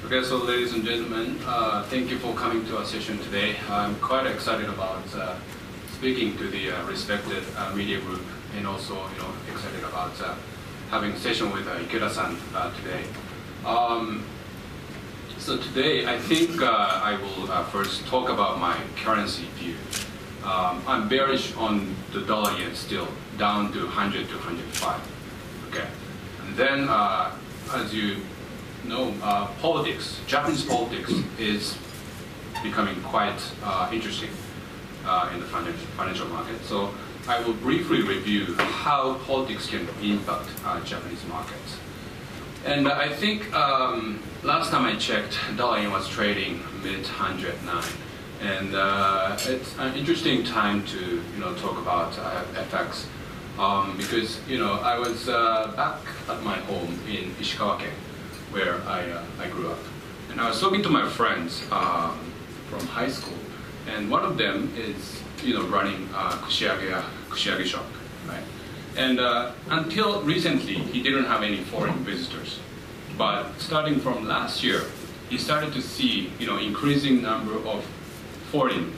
Okay, so ladies and gentlemen, thank you for coming to our session today. I'm quite excited about speaking to the respected media group, and also excited about having a session with Ikeda-san today. So today, I think I will first talk about my currency view. I'm bearish on the dollar yen still, down to 100 to 105. Okay, and then as you know, politics, Japanese politics is becoming quite interesting in the financial market. So I will briefly review how politics can impact Japanese markets. And I think last time I checked, dollar yen was trading mid 109, and it's an interesting time to talk about FX because I was back at my home in Ishikawa-ken, where I grew up, and I was talking to my friends from high school, and one of them is running Kushiage shop, right? And until recently, he didn't have any foreign visitors. But starting from last year, he started to see increasing number of foreign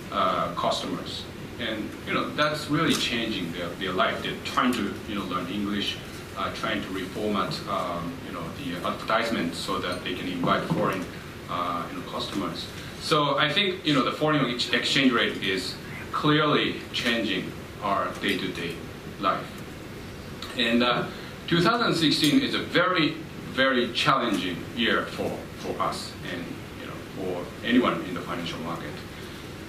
customers, and that's really changing their life. They're trying to learn English, trying to reformat the advertisement so that they can invite foreign customers. So I think the foreign exchange rate is clearly changing our day-to-day life. And 2016 is a very, very challenging year for us and for anyone in the financial market,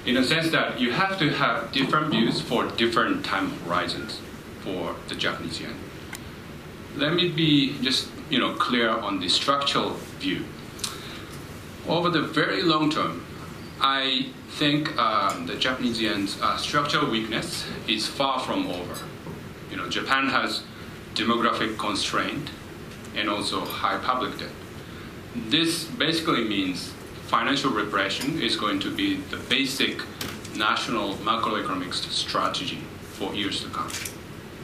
in a sense that you have to have different views for different time horizons for the Japanese yen. Let me be just clear on the structural view. Over the very long term, I think the Japanese yen's structural weakness is far from over. Japan has demographic constraint and also high public debt. This basically means financial repression is going to be the basic national macroeconomic strategy for years to come.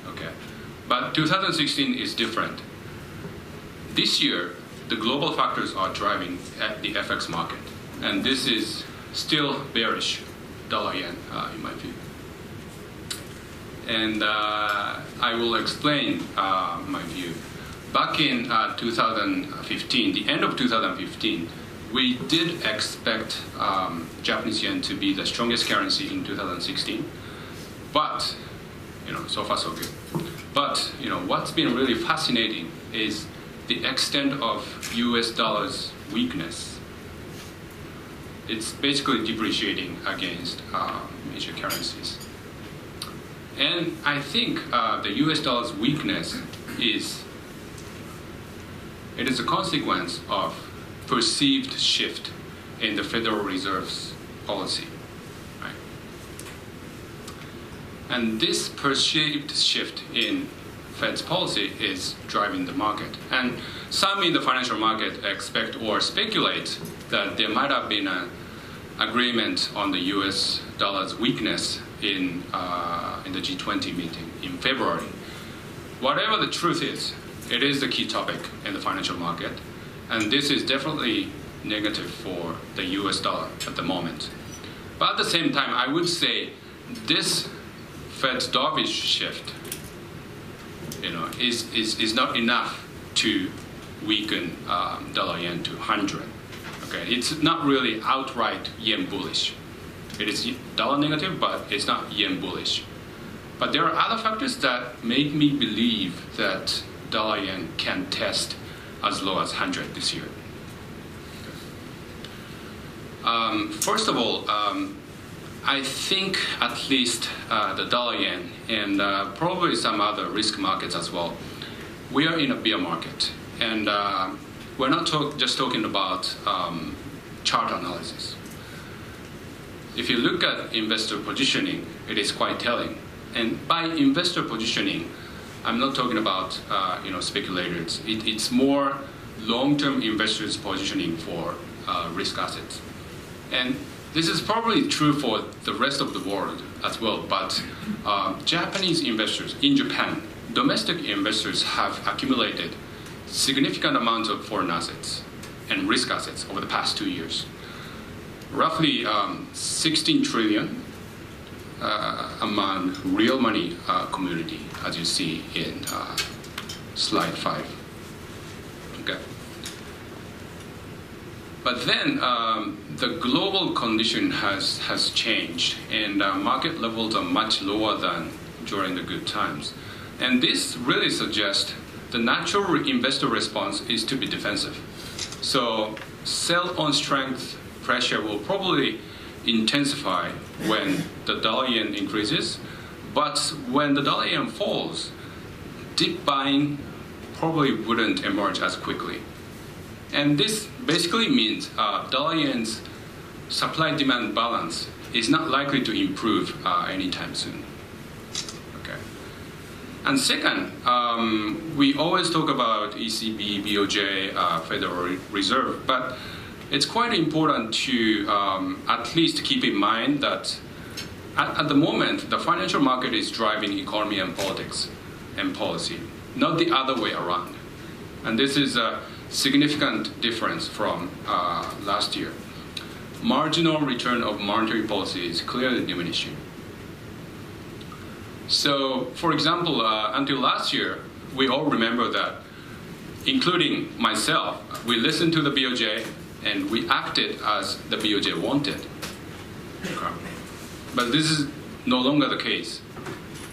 Okay, but 2016 is different. This year, the global factors are driving the FX market, and this is still bearish dollar yen in my view. And I will explain my view. Back in 2015, the end of 2015, we did expect Japanese yen to be the strongest currency in 2016, but so far so good. But what's been really fascinating is the extent of US dollar's weakness. It's basically depreciating against major currencies. And I think the US dollar's weakness is a consequence of perceived shift in the Federal Reserve's policy, right? And this perceived shift in Fed's policy is driving the market. And some in the financial market expect or speculate that there might have been an agreement on the US dollar's weakness in the G20 meeting in February. Whatever the truth is, it is the key topic in the financial market, and this is definitely negative for the US dollar at the moment. But at the same time, I would say this Fed's dovish shift is not enough to weaken dollar yen to 100. Okay, it's not really outright yen bullish. It is dollar negative, but it's not yen bullish. But there are other factors that make me believe that dollar yen can test as low as 100 this year. First of all, I think at least the dollar yen and probably some other risk markets as well, we are in a bear market. And we're not just talking about chart analysis. If you look at investor positioning, it is quite telling. And by investor positioning, I'm not talking about speculators. It's more long-term investors positioning for risk assets. And this is probably true for the rest of the world as well, but Japanese investors in Japan, domestic investors have accumulated significant amounts of foreign assets. and risk assets over the past 2 years. Roughly 16 trillion among real money community, as you see in slide 5. Okay. But then the global condition has changed, and market levels are much lower than during the good times. And this really suggests the natural investor response is to be defensive. So sell on strength pressure will probably intensify when the dollar yen increases, but when the dollar yen falls, deep buying probably wouldn't emerge as quickly. And this basically means dollar yen's supply-demand balance is not likely to improve anytime soon. Okay. And second, we always talk about ECB, BOJ, Federal Reserve, but it's quite important to at least keep in mind that at the moment, the financial market is driving economy and politics and policy, not the other way around. And this is a significant difference from last year. Marginal return of monetary policy is clearly diminishing. So, for example, until last year, we all remember that, including myself, we listened to the BOJ and we acted as the BOJ wanted. Okay. But this is no longer the case.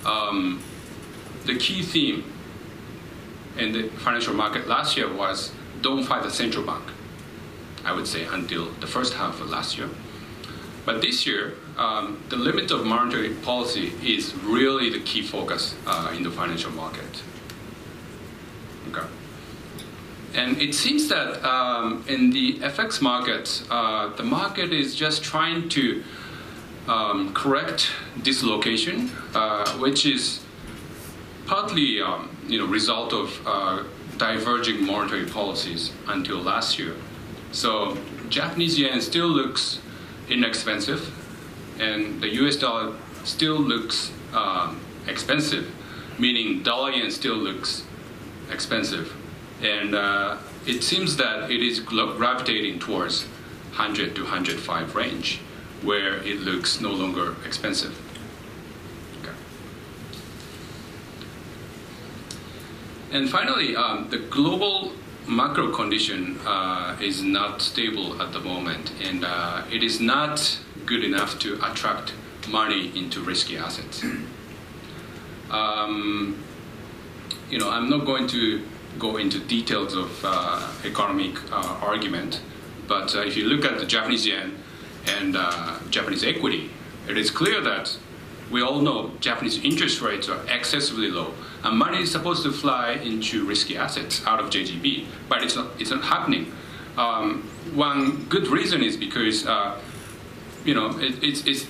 The key theme in the financial market last year was don't fight the central bank, I would say, until the first half of last year. But this year, the limit of monetary policy is really the key focus in the financial market. Okay. And it seems that in the FX market, the market is just trying to correct dislocation, which is partly result of diverging monetary policies until last year. So Japanese yen still looks inexpensive, and the US dollar still looks expensive, meaning dollar yen still looks expensive. And it seems that it is gravitating towards 100 to 105 range, where it looks no longer expensive. Okay. And finally, the global macro condition is not stable at the moment, and it is not good enough to attract money into risky assets. I'm not going to go into details of economic argument, but if you look at the Japanese yen and Japanese equity, it is clear that we all know Japanese interest rates are excessively low, and money is supposed to fly into risky assets out of JGB, but it's not happening. One good reason is because it's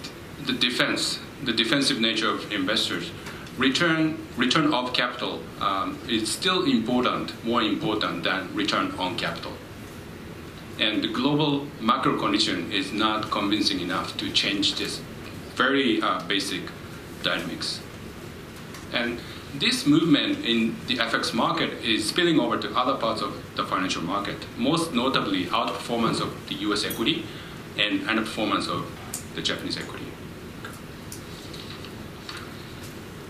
the defensive nature of investors. Return of capital is still more important than return on capital. And the global macro condition is not convincing enough to change this very basic dynamics. And this movement in the FX market is spilling over to other parts of the financial market, most notably outperformance of the US equity and underperformance of the Japanese equity.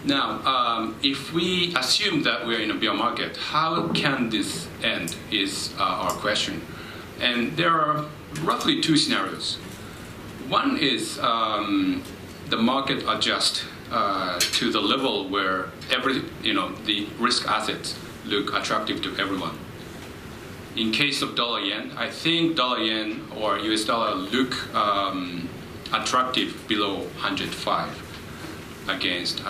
Now, if we assume that we're in a bear market, how can this end is our question. And there are roughly two scenarios. One is the market adjusts to the level where the risk assets look attractive to everyone. In case of dollar yen, I think dollar yen or US dollar look attractive below 105 against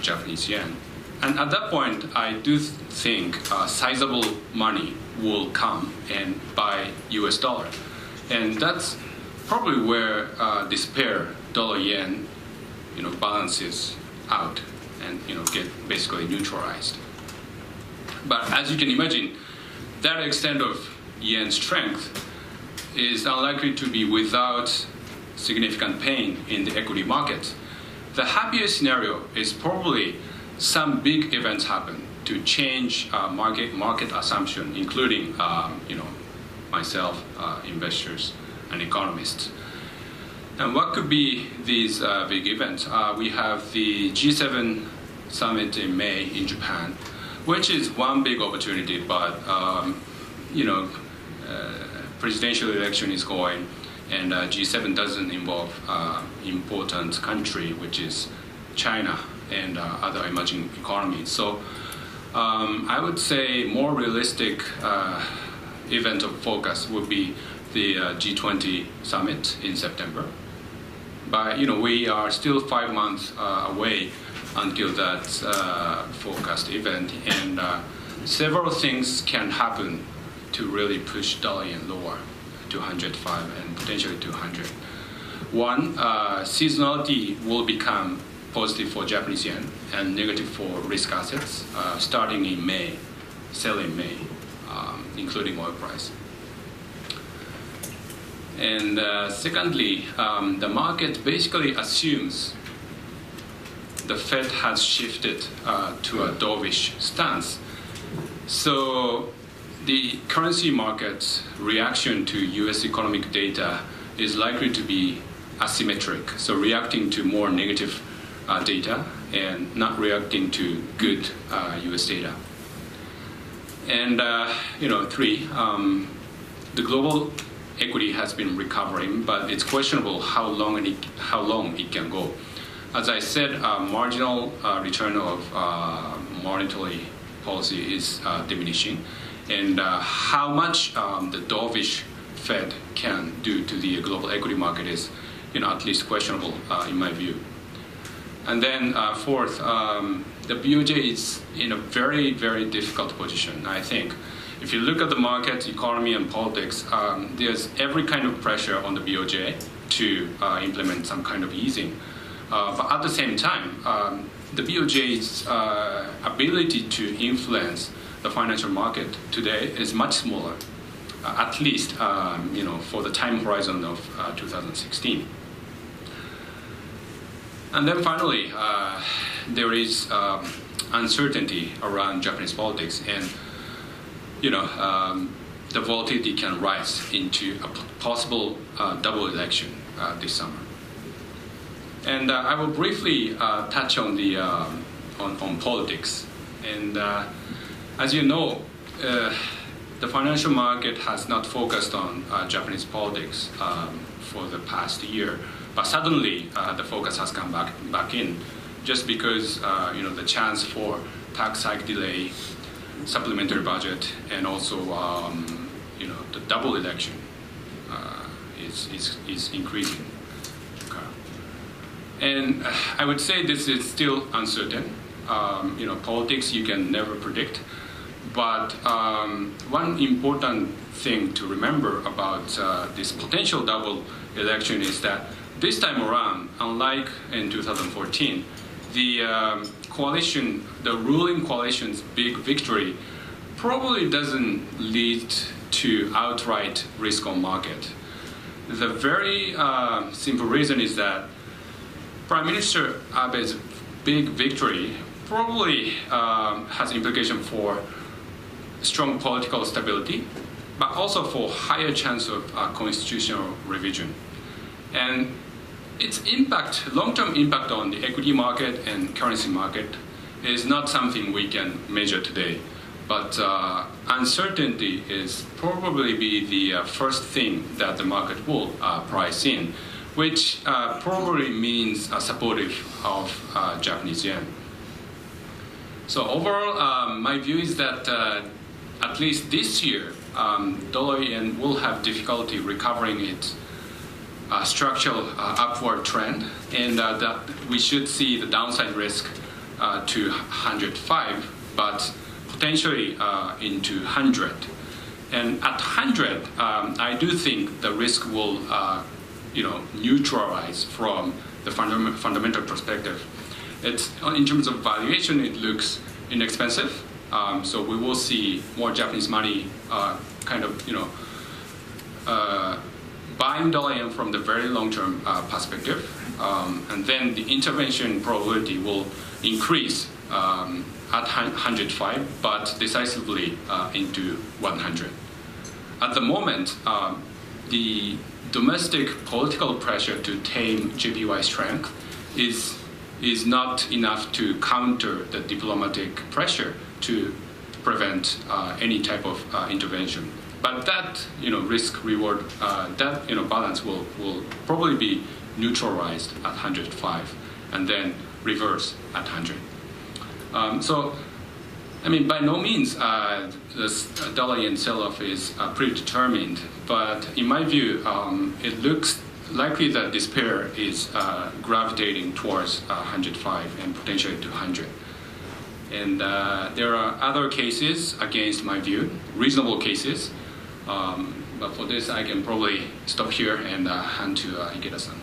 Japanese yen. And at that point, I do think sizable money will come and buy US dollar. And that's probably where this pair, dollar yen, balances out and get basically neutralized. But as you can imagine, that extent of yen strength is unlikely to be without significant pain in the equity markets. The happiest scenario is probably some big events happen to change market assumption, including myself, investors, and economists. And what could be these big events? We have the G7 summit in May in Japan, which is one big opportunity, but presidential election is going, and G7 doesn't involve important country, which is China and other emerging economies. So I would say more realistic event of focus would be the G20 summit in September. But we are still 5 months away until that forecast event, and several things can happen to really push dollar yen lower to 105 and potentially to 100. One, seasonality will become positive for Japanese yen and negative for risk assets starting in May, sell in May, including oil price. And secondly, the market basically assumes the Fed has shifted to a dovish stance. So the currency market's reaction to US economic data is likely to be asymmetric, so reacting to more negative data and not reacting to good US data. And three, the global equity has been recovering, but it's questionable how long it can go. As I said, marginal return of monetary policy is diminishing, and how much the dovish Fed can do to the global equity market is, at least questionable in my view. And then fourth, the BOJ is in a very, very difficult position, I think. If you look at the market, economy, and politics, there's every kind of pressure on the BOJ to implement some kind of easing. But at the same time, the BOJ's ability to influence the financial market today is much smaller, at least for the time horizon of 2016. And then finally, there is uncertainty around Japanese politics, and the volatility can rise into a possible double election this summer. And I will briefly touch on the on politics. And as you know, the financial market has not focused on Japanese politics for the past year, but suddenly the focus has come back in, just because the chance for tax hike delay, supplementary budget, and also the double election is increasing. Okay. And I would say this is still uncertain. Politics you can never predict. But one important thing to remember about this potential double election is that this time around, unlike in 2014, the coalition, the ruling coalition's big victory probably doesn't lead to outright risk on market. The very simple reason is that Prime Minister Abe's big victory probably has implication for strong political stability, but also for higher chance of constitutional revision. And its impact, long-term impact on the equity market and currency market is not something we can measure today. But uncertainty is probably be the first thing that the market will price in, which probably means supportive of Japanese yen. So overall, my view is that at least this year, dollar yen will have difficulty recovering its structural upward trend, and that we should see the downside risk to 105, but potentially into 100. And at 100, I do think the risk will neutralize from the fundamental perspective. It's, in terms of valuation, it looks inexpensive. So we will see more Japanese money buying dollar yen from the very long-term perspective. And then the intervention probability will increase at 105, but decisively into 100. at the moment, the domestic political pressure to tame JPY strength is not enough to counter the diplomatic pressure to prevent any type of intervention. But that risk-reward, that balance will probably be neutralized at 105 and then reverse at 100. So, I mean, by no means this dollar yen sell-off is predetermined, but in my view, it looks likely that this pair is gravitating towards 105 and potentially to 100. And there are other cases against my view, reasonable cases. But for this, I can probably stop here and hand to Ikeda-san.